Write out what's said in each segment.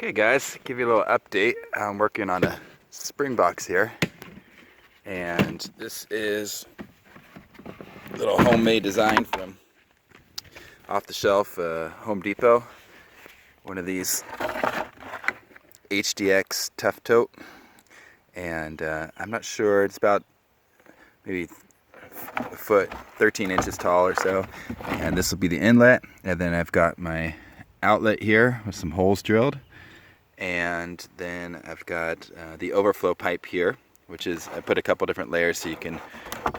Okay guys, give you a little update. I'm working on a spring box here, and this is a little homemade design from off the shelf Home Depot. One of these HDX Tough Tote, and I'm not sure, it's about maybe a foot, 13 inches tall or so, and this will be the inlet, and then I've got my outlet here with some holes drilled. And then I've got the overflow pipe here, which is, I put a couple different layers so you can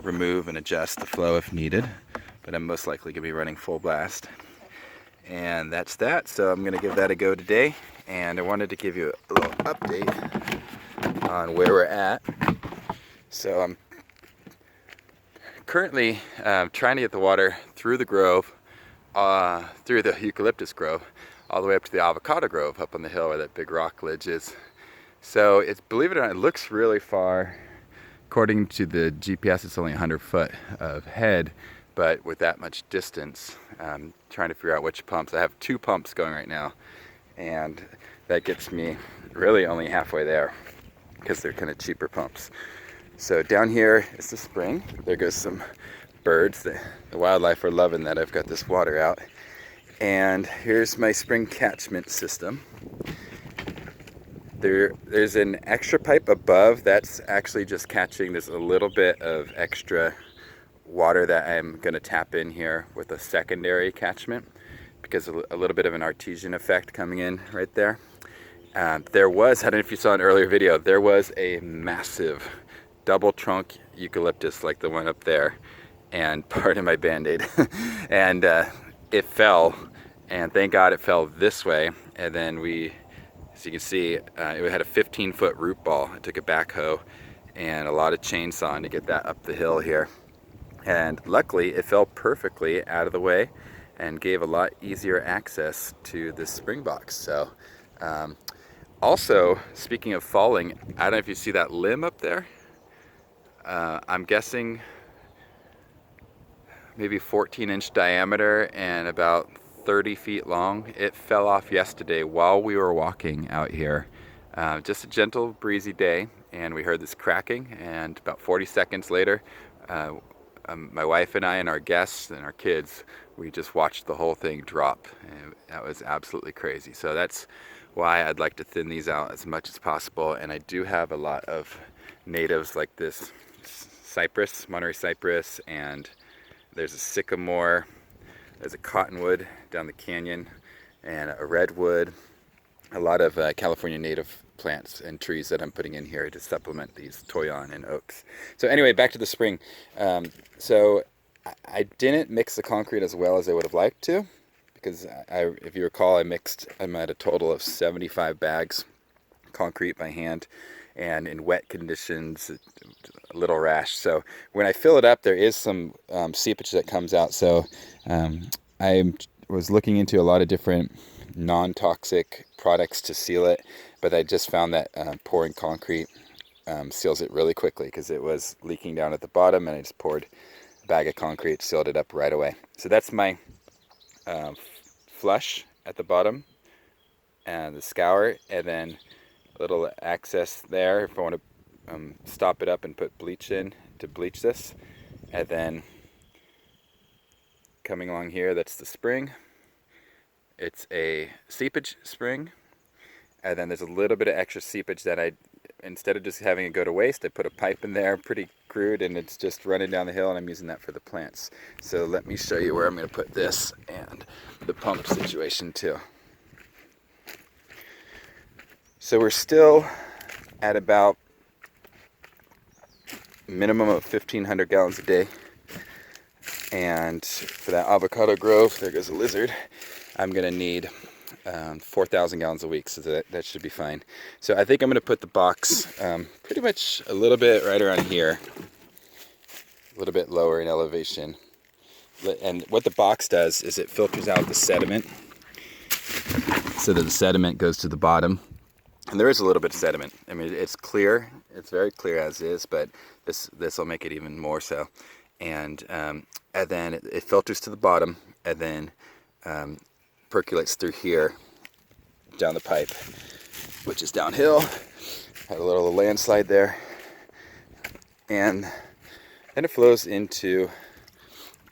remove and adjust the flow if needed, but I'm most likely going to be running full blast. And that's that, so I'm going to give that a go today, and I wanted to give you a little update on where we're at. So I'm currently trying to get the water through the grove, through the eucalyptus grove, all the way up to the avocado grove up on the hill where that big rock ledge is. So it's, believe it or not, it looks really far. According to the GPS, it's only 100 foot of head, but with that much distance, trying to figure out which pumps. I have 2 pumps going right now, and that gets me really only halfway there because they're kind of cheaper pumps. So down here is the spring. There goes some birds. The wildlife are loving that I've got this water out. And here's my spring catchment system. There's an extra pipe above that's actually just catching. There's a little bit of extra water that I'm going to tap in here with a secondary catchment, because a little bit of an artesian effect coming in right there. There was, I don't know if you saw an earlier video, there was a massive double trunk eucalyptus like the one up there, and part of my band-aid. And it fell, and thank God it fell this way. And then as you can see, it had a 15-foot root ball. I took a backhoe and a lot of chainsawing to get that up the hill here. And luckily, it fell perfectly out of the way and gave a lot easier access to this spring box. So, also, speaking of falling, I don't know if you see that limb up there. I'm guessing maybe 14-inch diameter and about 30 feet long. It fell off yesterday while we were walking out here. Just a gentle breezy day, and we heard this cracking, and about 40 seconds later, my wife and I and our guests and our kids, we just watched the whole thing drop, and that was absolutely crazy. So that's why I'd like to thin these out as much as possible. And I do have a lot of natives like this cypress, Monterey cypress, and there's a sycamore, there's a cottonwood down the canyon, and a redwood. A lot of California native plants and trees that I'm putting in here to supplement these toyon and oaks. So anyway, back to the spring. So I didn't mix the concrete as well as I would have liked to, because if you recall, I'm at a total of 75 bags concrete by hand, and in wet conditions, a little rash. So when I fill it up, there is some seepage that comes out. So I was looking into a lot of different non-toxic products to seal it, but I just found that pouring concrete seals it really quickly, because it was leaking down at the bottom, and I just poured a bag of concrete, sealed it up right away. So that's my flush at the bottom, and the scour, and then a little access there if I want to stop it up and put bleach in to bleach this. And then coming along here, that's the spring. It's a seepage spring, and then there's a little bit of extra seepage that instead of just having it go to waste, I put a pipe in there, pretty crude, and it's just running down the hill, and I'm using that for the plants. So let me show you where I'm going to put this and the pump situation too. So we're still at about minimum of 1,500 gallons a day. And for that avocado grove, there goes a lizard, I'm going to need 4,000 gallons a week, so that should be fine. So I think I'm going to put the box pretty much a little bit right around here, a little bit lower in elevation. And what the box does is it filters out the sediment, so that the sediment goes to the bottom. And there is a little bit of sediment. I mean, it's clear. It's very clear as is, but this will make it even more so. And then it filters to the bottom, and then percolates through here down the pipe. which is downhill. Had a little landslide there, and then it flows into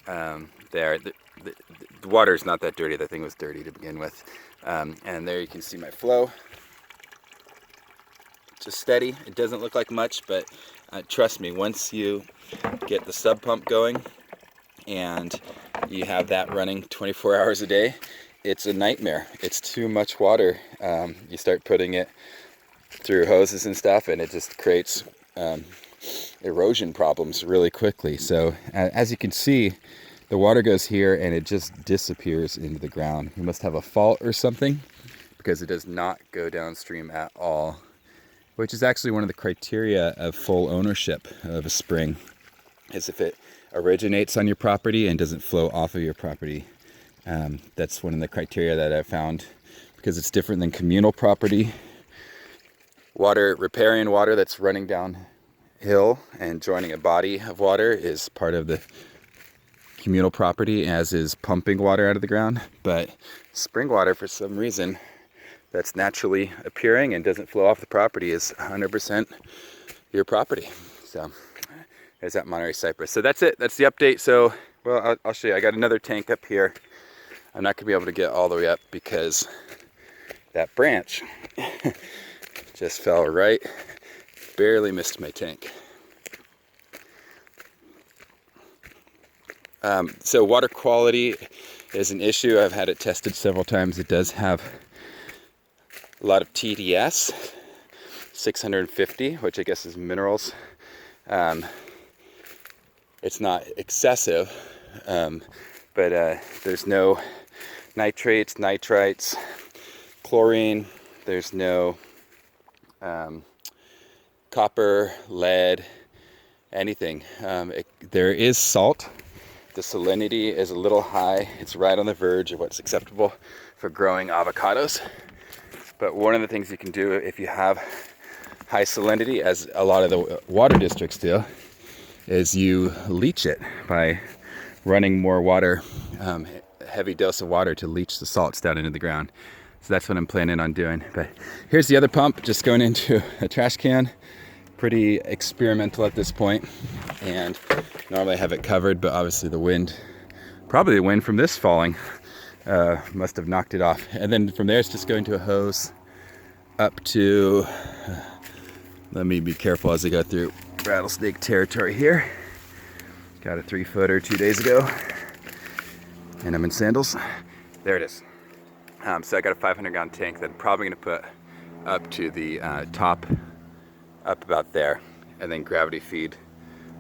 there. The water is not that dirty. The thing was dirty to begin with, and there you can see my flow. Just steady. It doesn't look like much, but trust me, once you get the sub pump going and you have that running 24 hours a day, it's a nightmare. It's too much water. You start putting it through hoses and stuff, and it just creates erosion problems really quickly. So as you can see, the water goes here and it just disappears into the ground. You must have a fault or something, because it does not go downstream at all, which is actually one of the criteria of full ownership of a spring, is if it originates on your property and doesn't flow off of your property. That's one of the criteria that I found, because it's different than communal property. Water, riparian water that's running downhill and joining a body of water is part of the communal property, as is pumping water out of the ground. But spring water, for some reason, that's naturally appearing and doesn't flow off the property, is 100% your property. So there's that Monterey cypress. So that's it. That's the update. So, well, I'll show you. I got another tank up here. I'm not going to be able to get all the way up because that branch just fell right, barely missed my tank. So water quality is an issue. I've had it tested several times. It does have a lot of TDS, 650, which I guess is minerals. It's not excessive, but there's no nitrates, nitrites, chlorine. There's no copper, lead, anything. There is salt. The salinity is a little high. It's right on the verge of what's acceptable for growing avocados. But one of the things you can do if you have high salinity, as a lot of the water districts do, is you leach it by running more water, heavy dose of water to leach the salts down into the ground. So that's what I'm planning on doing. But here's the other pump, just going into a trash can. Pretty experimental at this point, and normally I have it covered, but obviously the wind, probably the wind from this falling, must have knocked it off. And then from there it's just going to a hose up to, let me be careful as I go through rattlesnake territory here. Got a 3-footer 2 days ago, and I'm in sandals. There it is. So I got a 500-gallon tank that I'm probably going to put up to the top, up about there, and then gravity feed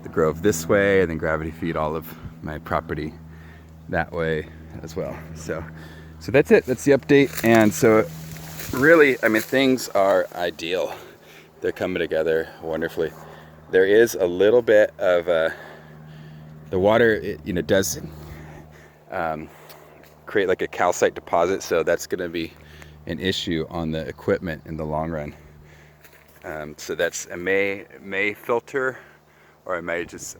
the grove this way, and then gravity feed all of my property that way as well. So that's it. That's the update. And so really, I mean, things are ideal. They're coming together wonderfully. There is a little bit of the water, it does create like a calcite deposit, so that's going to be an issue on the equipment in the long run. So that's a may filter, or I may just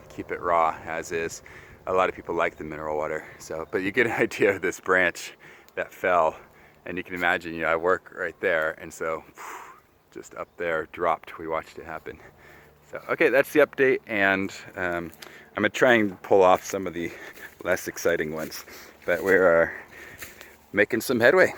keep it raw as is. A lot of people like the mineral water. So, but you get an idea of this branch that fell, and you can imagine, I work right there, and so just up there dropped. We watched it happen. So, okay, that's the update, and I'm gonna try and pull off some of the less exciting ones, but we're making some headway.